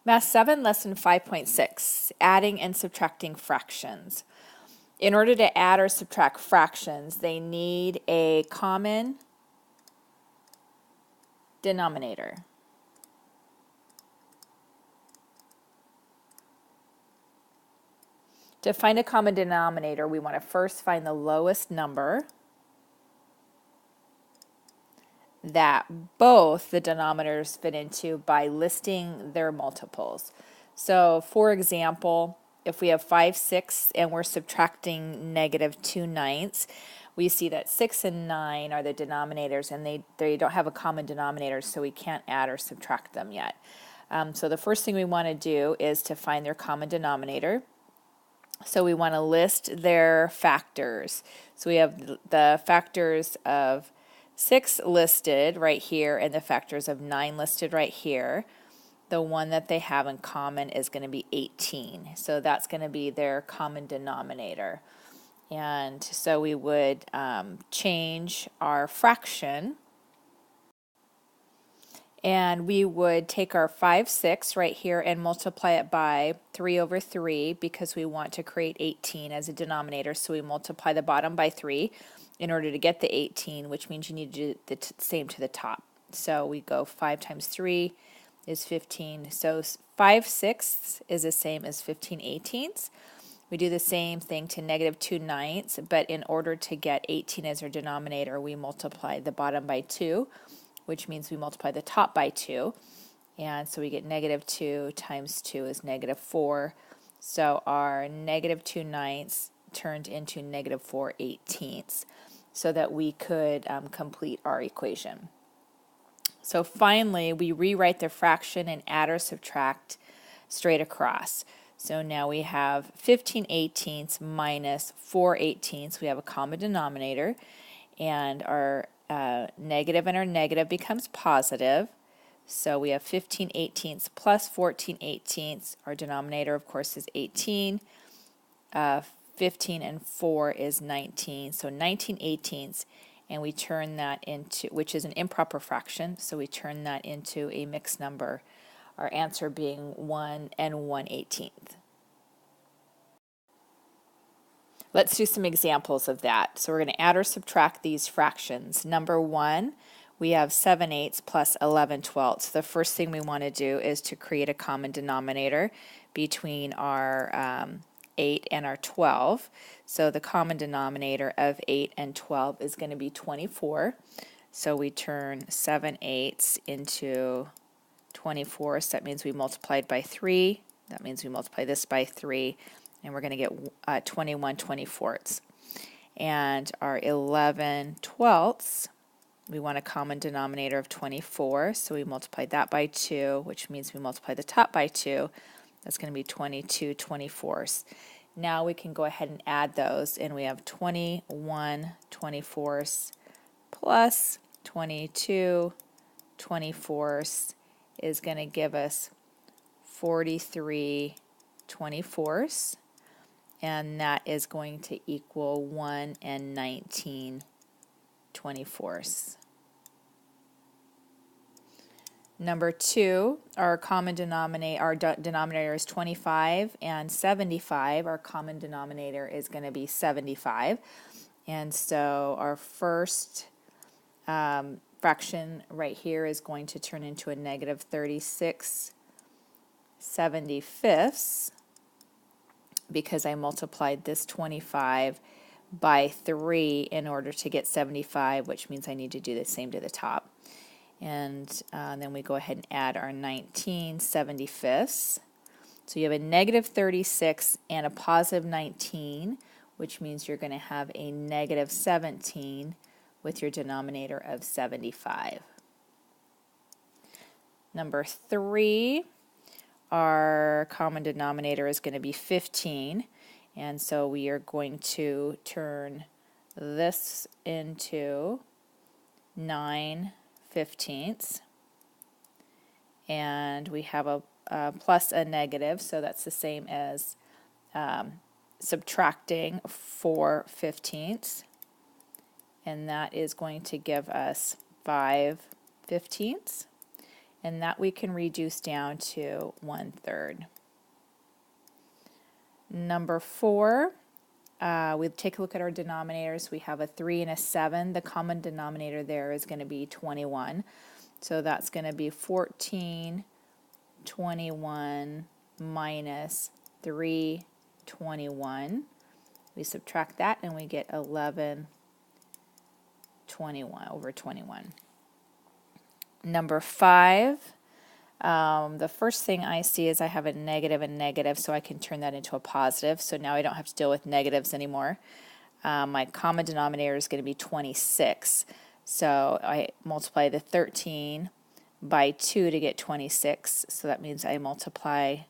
Math 7, Lesson 5.6, Adding and Subtracting Fractions. In order to add or subtract fractions, they need a common denominator. To find a common denominator, we want to first find the lowest number that both the denominators fit into by listing their multiples. So, for example, if we have 5/6 and we're subtracting -2/9, we see that 6 and 9 are the denominators, and they don't have a common denominator, so we can't add or subtract them yet. So the first thing we want to do is to find their common denominator. So we want to list their factors. So we have the factors of 6 listed right here and the factors of 9 listed right here. The one that they have in common is going to be 18. So that's going to be their common denominator. And so we would change our fraction, and we would take our 5/6 right here and multiply it by 3/3 because we want to create 18 as a denominator. So we multiply the bottom by 3 in order to get the 18, which means you need to do the same to the top. So we go 5 times 3 is 15. So 5/6 is the same as 15/18. We do the same thing to -2/9, but in order to get 18 as our denominator, we multiply the bottom by 2, which means we multiply the top by 2. And so we get -2 times 2 is -4. So our -2/9 turned into -4/18, so that we could complete our equation. So finally, we rewrite the fraction and add or subtract straight across. So now we have 15/18 minus 4/18. We have a common denominator, and our negative and our negative becomes positive. So we have 15/18 plus 14/18. Our denominator, of course, is 18. 15 and 4 is 19. So 19/18. And we turn that into, which is an improper fraction, so we turn that into a mixed number, our answer being 1 and 1/18. Let's do some examples of that. So we're going to add or subtract these fractions. Number 1, we have 7/8 plus 11/12. The first thing we want to do is to create a common denominator between our 8 and our 12. So the common denominator of 8 and 12 is going to be 24. So we turn 7/8 into 24. So that means we multiplied by 3. That means we multiply this by 3. And we're going to get 21/24. And our 11/12, we want a common denominator of 24. So we multiply that by 2, which means we multiply the top by 2. That's going to be 22/24. Now we can go ahead and add those, and we have 21/24 plus 22/24 is going to give us 43/24, and that is going to equal 1 and 19/24. Number 2, our common denominator is 25 and 75. Our common denominator is going to be 75. And so our first fraction right here is going to turn into a -36/75 because I multiplied this 25 by 3 in order to get 75, which means I need to do the same to the top. And then we go ahead and add our 19/75. So you have a -36 and a positive 19, which means you're going to have a -17 with your denominator of 75. Number 3, our common denominator is going to be 15. And so we are going to turn this into 9/15, and we have a plus a negative, so that's the same as subtracting 4/15, and that is going to give us 5/15. and that we can reduce down to 1/3. Number 4, we take a look at our denominators. We have a 3 and a 7. The common denominator there is going to be 21. So that's going to be 14/21 minus 3/21. We subtract that and we get 11/21 over 21. Number 5, the first thing I see is I have a negative and negative, so I can turn that into a positive. So now I don't have to deal with negatives anymore. My common denominator is going to be 26. So I multiply the 13 by 2 to get 26. So that means I multiply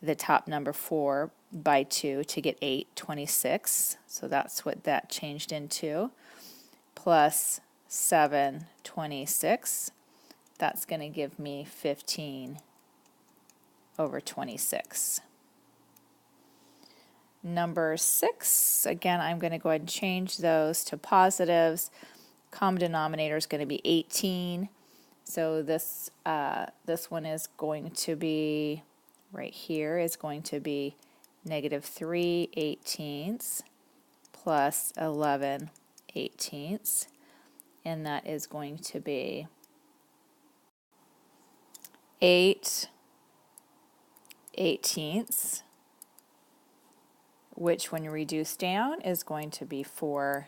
the top number 4 by 2 to get 8, 26. So that's what that changed into. Plus 7, 26. That's going to give me 15 over 26. Number 6, again, I'm going to go ahead and change those to positives. Common denominator is going to be 18. So this one is going to be, right here, is going to be negative 3/18 plus 11/18. And that is going to be 8/18, which when you reduce down is going to be 4/9.